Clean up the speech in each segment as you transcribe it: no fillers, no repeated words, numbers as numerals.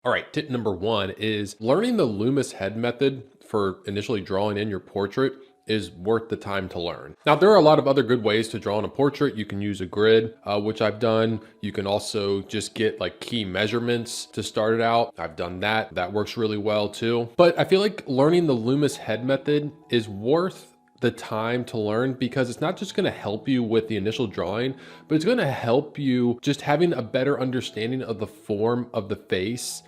All right, tip number one is learning the Lumis head method for initially drawing in your portrait is worth the time to learn. Now, there are a lot of other good ways to draw in a portrait. You can use a grid, which I've done. You can also just get like key measurements to start it out. I've done that. That works really well too. But I feel like learning the Lumis head method is worth the time to learn because it's not just going to help you with the initial drawing, but it's going to help you just having a better understanding of the form of the face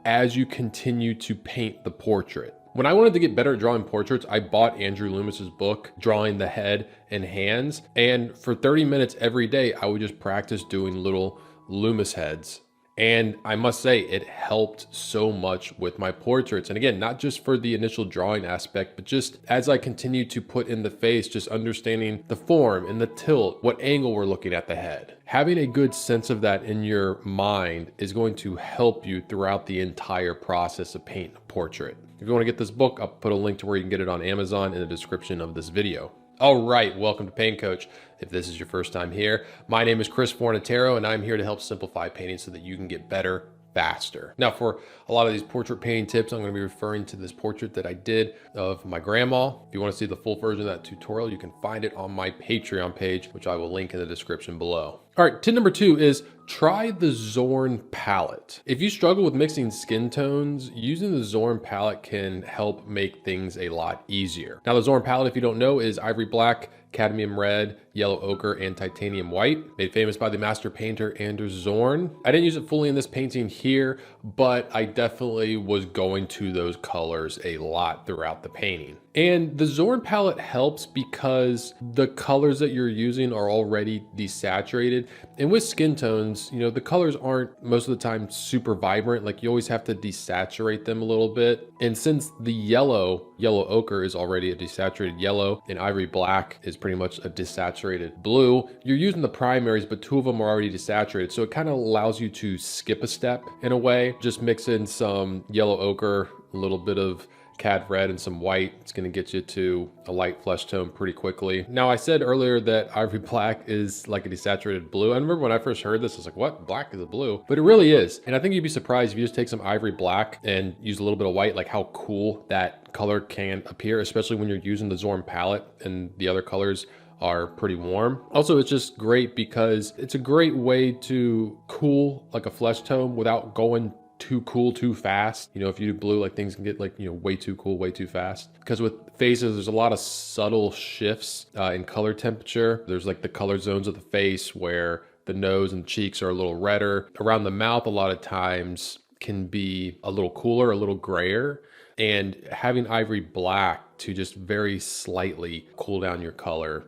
as you continue to paint the portrait. When I wanted to get better at drawing portraits, I bought Andrew Lumis's book, Drawing the Head and Hands. And for 30 minutes every day, I would just practice doing little Lumis heads. And I must say, it helped so much with my portraits. And again, not just for the initial drawing aspect, but just as I continue to put in the face, just understanding the form and the tilt, what angle we're looking at the head. Having a good sense of that in your mind is going to help you throughout the entire process of painting a portrait. If you want to get this book, I'll put a link to where you can get it on Amazon in the description of this video. All right, welcome to Paint Coach. If this is your first time here, my name is Chris Fornatero, and I'm here to help simplify painting so that you can get better faster. Now, for a lot of these portrait painting tips, I'm going to be referring to this portrait that I did of my grandma. If you want to see the full version of that tutorial, you can find it on my Patreon page, which I will link in the description below. All right, tip number two is try the Zorn palette. If you struggle with mixing skin tones, using the Zorn palette can help make things a lot easier. Now, the Zorn palette, if you don't know, is ivory black, cadmium red, yellow ochre, and titanium white, made famous by the master painter Anders Zorn. I didn't use it fully in this painting here, but I definitely was going to those colors a lot throughout the painting. And the Zorn palette helps because the colors that you're using are already desaturated. And with skin tones, you know, the colors aren't most of the time super vibrant. Like you always have to desaturate them a little bit. And since the yellow ochre is already a desaturated yellow and ivory black is pretty much a desaturated blue, you're using the primaries, but two of them are already desaturated. So it kind of allows you to skip a step in a way. Just mix in some yellow ochre, a little bit of cad red and some white. It's going to get you to a light flesh tone pretty quickly. Now, I said earlier that ivory black is like a desaturated blue. I remember when I first heard this, I was like, what? Black is a blue? But it really is. And I think you'd be surprised if you just take some ivory black and use a little bit of white, like how cool that color can appear, especially when you're using the Zorn palette and the other colors are pretty warm. Also, it's just great because it's a great way to cool like a flesh tone without going too cool too fast. You know, if you do blue, like things can get like, you know, way too cool, way too fast. Because with faces, there's a lot of subtle shifts in color temperature. There's like the color zones of the face where the nose and cheeks are a little redder. Around the mouth, a lot of times can be a little cooler, a little grayer. And having ivory black to just very slightly cool down your color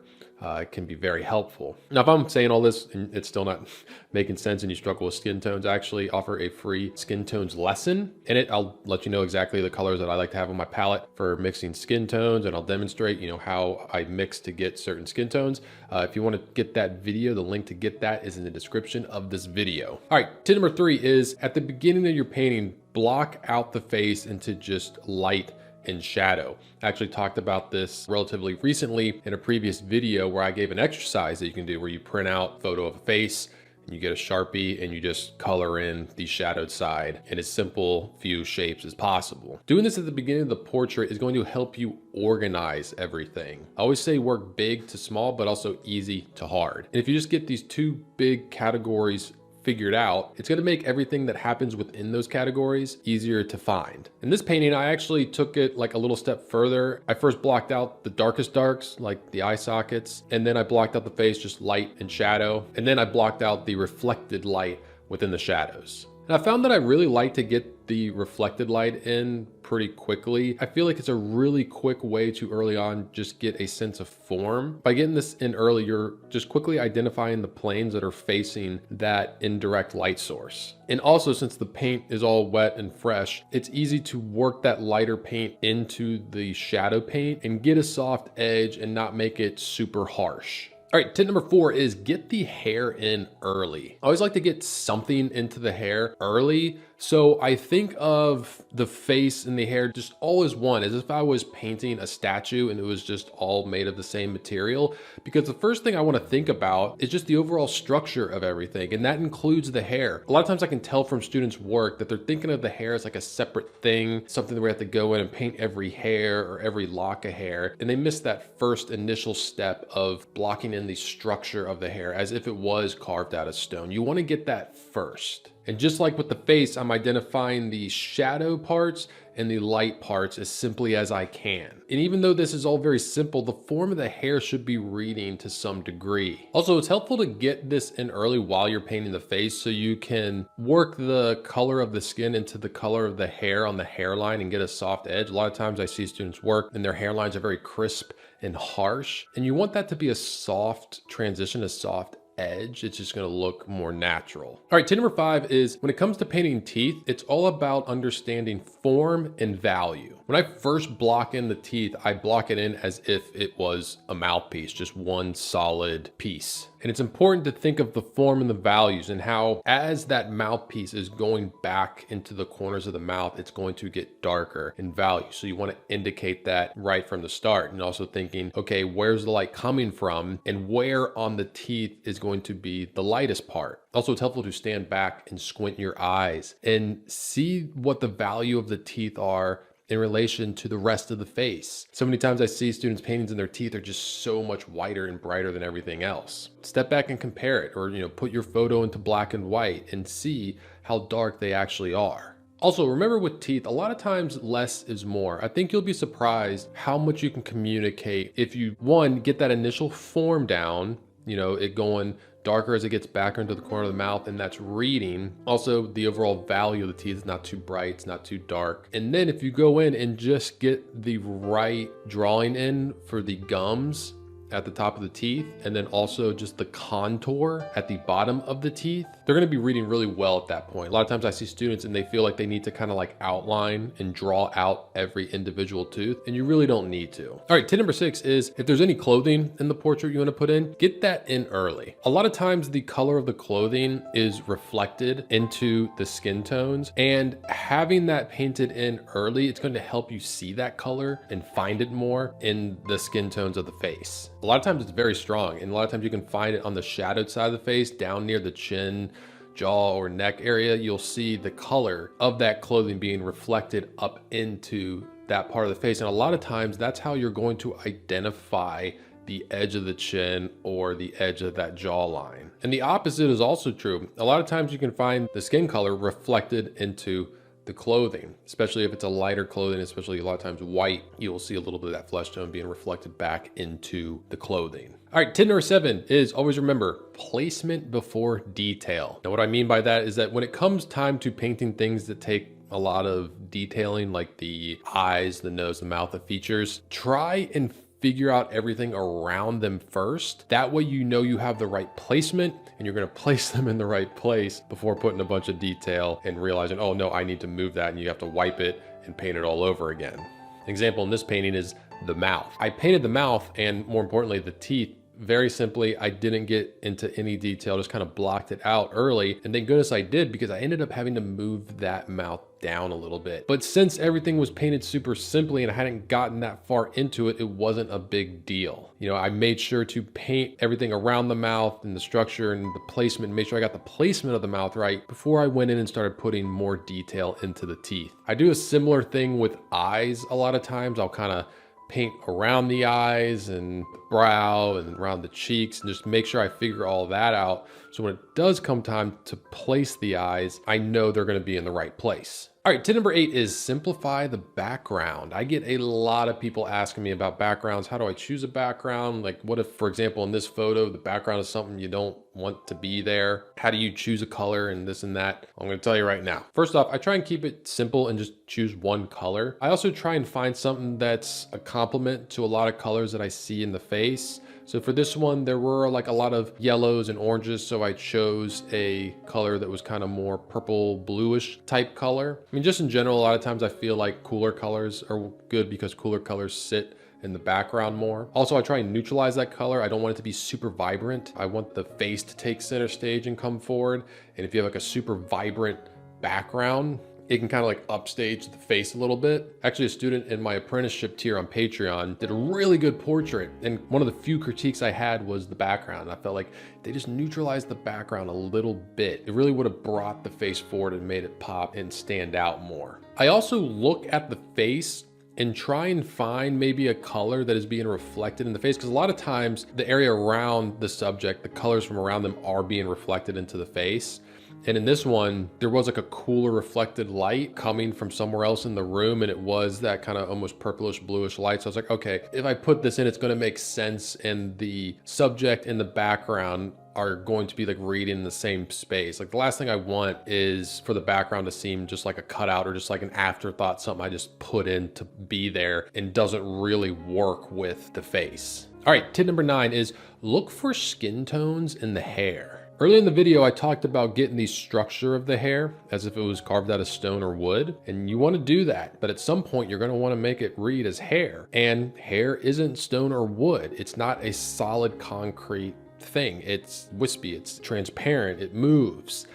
can be very helpful. Now, if I'm saying all this and it's still not making sense and you struggle with skin tones, I actually offer a free skin tones lesson. In it, I'll let you know exactly the colors that I like to have on my palette for mixing skin tones, and I'll demonstrate, you know, how I mix to get certain skin tones. If you want to get that video, the link to get that is in the description of this video. All right, tip number three is at the beginning of your painting, block out the face into just light and shadow. I actually talked about this relatively recently in a previous video where I gave an exercise that you can do where you print out a photo of a face and you get a Sharpie and you just color in the shadowed side in as simple few shapes as possible. Doing this at the beginning of the portrait is going to help you organize everything. I always say work big to small, but also easy to hard. And if you just get these two big categories figured out, it's going to make everything that happens within those categories easier to find. In this painting, I actually took it like a little step further. I first blocked out the darkest darks, like the eye sockets, and then I blocked out the face, just light and shadow, and then I blocked out the reflected light within the shadows. And I found that I really like to get the reflected light in pretty quickly. I feel like it's a really quick way to early on just get a sense of form. By getting this in early, you're just quickly identifying the planes that are facing that indirect light source. And also, since the paint is all wet and fresh, it's easy to work that lighter paint into the shadow paint and get a soft edge and not make it super harsh. All right, tip number four is get the hair in early. I always like to get something into the hair early So I think of the face and the hair just all as one, as if I was painting a statue and it was just all made of the same material. Because the first thing I want to think about is just the overall structure of everything, and that includes the hair. A lot of times I can tell from students' work that they're thinking of the hair as like a separate thing, something that we have to go in and paint every hair or every lock of hair, and they miss that first initial step of blocking in the structure of the hair as if it was carved out of stone. You want to get that first. And just like with the face, I'm identifying the shadow parts and the light parts as simply as I can. And even though this is all very simple, the form of the hair should be reading to some degree. Also, it's helpful to get this in early while you're painting the face so you can work the color of the skin into the color of the hair on the hairline and get a soft edge. A lot of times I see students work and their hairlines are very crisp and harsh, and you want that to be a soft transition, a soft edge. It's just going to look more natural. All right, tip number 5 is when it comes to painting teeth, it's all about understanding form and value. When I first block in the teeth, I block it in as if it was a mouthpiece, just one solid piece. And it's important to think of the form and the values and how as that mouthpiece is going back into the corners of the mouth, it's going to get darker in value. So you want to indicate that right from the start, and also thinking, okay, where's the light coming from and where on the teeth is going to be the lightest part. Also, it's helpful to stand back and squint your eyes and see what the value of the teeth are in relation to the rest of the face. So many times I see students' paintings and their teeth are just so much whiter and brighter than everything else. Step back and compare it, or put your photo into black and white and see how dark they actually are. Also, remember with teeth, a lot of times less is more. I think you'll be surprised how much you can communicate if you, one, get that initial form down, it going darker as it gets back into the corner of the mouth, and that's reading. Also, the overall value of the teeth is not too bright, it's not too dark. And then if you go in and just get the right drawing in for the gums at the top of the teeth, and then also just the contour at the bottom of the teeth, they're going to be reading really well at that point. A lot of times I see students and they feel like they need to kind of like outline and draw out every individual tooth, and you really don't need to. All right, tip number 6 is if there's any clothing in the portrait you want to put in, get that in early. A lot of times the color of the clothing is reflected into the skin tones, and having that painted in early, it's going to help you see that color and find it more in the skin tones of the face. A lot of times it's very strong, and a lot of times you can find it on the shadowed side of the face, down near the chin, jaw, or neck area. You'll see the color of that clothing being reflected up into that part of the face. And a lot of times that's how you're going to identify the edge of the chin or the edge of that jawline. And the opposite is also true. A lot of times you can find the skin color reflected into the clothing, especially if it's a lighter clothing, especially a lot of times white, you'll see a little bit of that flesh tone being reflected back into the clothing. All right, tip number 7 is always remember placement before detail. Now, what I mean by that is that when it comes time to painting things that take a lot of detailing, like the eyes, the nose, the mouth, the features, try and figure out everything around them first. That way you have the right placement and you're gonna place them in the right place before putting a bunch of detail and realizing, oh no, I need to move that, and you have to wipe it and paint it all over again. An example in this painting is the mouth. I painted the mouth, and more importantly, the teeth. Very simply, I didn't get into any detail, just kind of blocked it out early. And thank goodness I did, because I ended up having to move that mouth down a little bit. But since everything was painted super simply and I hadn't gotten that far into it, it wasn't a big deal. I made sure to paint everything around the mouth and the structure and the placement, make sure I got the placement of the mouth right before I went in and started putting more detail into the teeth. I do a similar thing with eyes a lot of times. I'll kind of paint around the eyes and the brow and around the cheeks and just make sure I figure all that out. So when it does come time to place the eyes, I know they're going to be in the right place. All right, tip number 8 is simplify the background. I get a lot of people asking me about backgrounds. How do I choose a background? Like, what if, for example, in this photo, the background is something you don't want to be there? How do you choose a color and this and that? I'm going to tell you right now. First off, I try and keep it simple and just choose one color. I also try and find something that's a complement to a lot of colors that I see in the face. So for this one, there were like a lot of yellows and oranges, so I chose a color that was kind of more purple bluish type color. I mean, just in general, a lot of times I feel like cooler colors are good because cooler colors sit in the background more. Also, I try and neutralize that color. I don't want it to be super vibrant. I want the face to take center stage and come forward. And if you have like a super vibrant background, it can kind of like upstage the face a little bit. Actually, a student in my apprenticeship tier on Patreon did a really good portrait. And one of the few critiques I had was the background. I felt like they just neutralized the background a little bit. It really would have brought the face forward and made it pop and stand out more. I also look at the face and try and find maybe a color that is being reflected in the face, because a lot of times the area around the subject, the colors from around them are being reflected into the face. And in this one, there was like a cooler reflected light coming from somewhere else in the room, and it was that kind of almost purplish bluish light. So I was like, okay, if I put this in, it's going to make sense, and the subject in the background are going to be like reading in the same space. Like the last thing I want is for the background to seem just like a cutout or just like an afterthought, something I just put in to be there and doesn't really work with the face. All right, tip number 9 is look for skin tones in the hair. Early in the video, I talked about getting the structure of the hair as if it was carved out of stone or wood, and you want to do that, but at some point you're going to want to make it read as hair, and hair isn't stone or wood. It's not a solid concrete thing. It's wispy, it's transparent, it moves,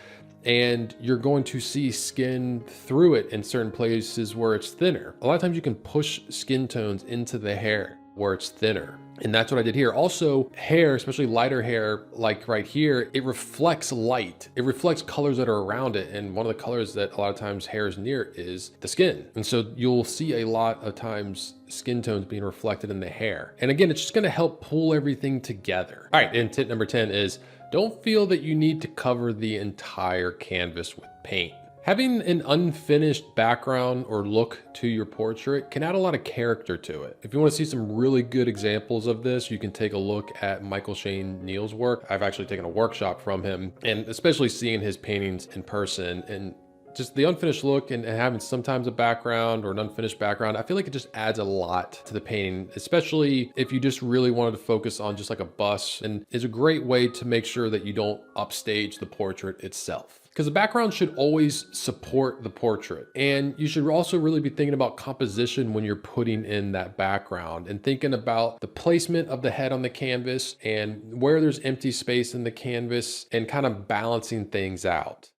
and you're going to see skin through it in certain places where it's thinner. A lot of times you can push skin tones into the hair where it's thinner. And that's what I did here. Also, hair, especially lighter hair, like right here, it reflects light. It reflects colors that are around it. And one of the colors that a lot of times hair is near is the skin. And so you'll see a lot of times skin tones being reflected in the hair. And again, it's just gonna help pull everything together. All right, and tip number 10 is don't feel that you need to cover the entire canvas with paint. Having an unfinished background or look to your portrait can add a lot of character to it. If you want to see some really good examples of this, you can take a look at Michael Shane Neal's work. I've actually taken a workshop from him, and especially seeing his paintings in person and just the unfinished look and having sometimes a background or an unfinished background, I feel like it just adds a lot to the painting, especially if you just really wanted to focus on just like a bust, and is a great way to make sure that you don't upstage the portrait itself. Because the background should always support the portrait. And you should also really be thinking about composition when you're putting in that background and thinking about the placement of the head on the canvas and where there's empty space in the canvas and kind of balancing things out.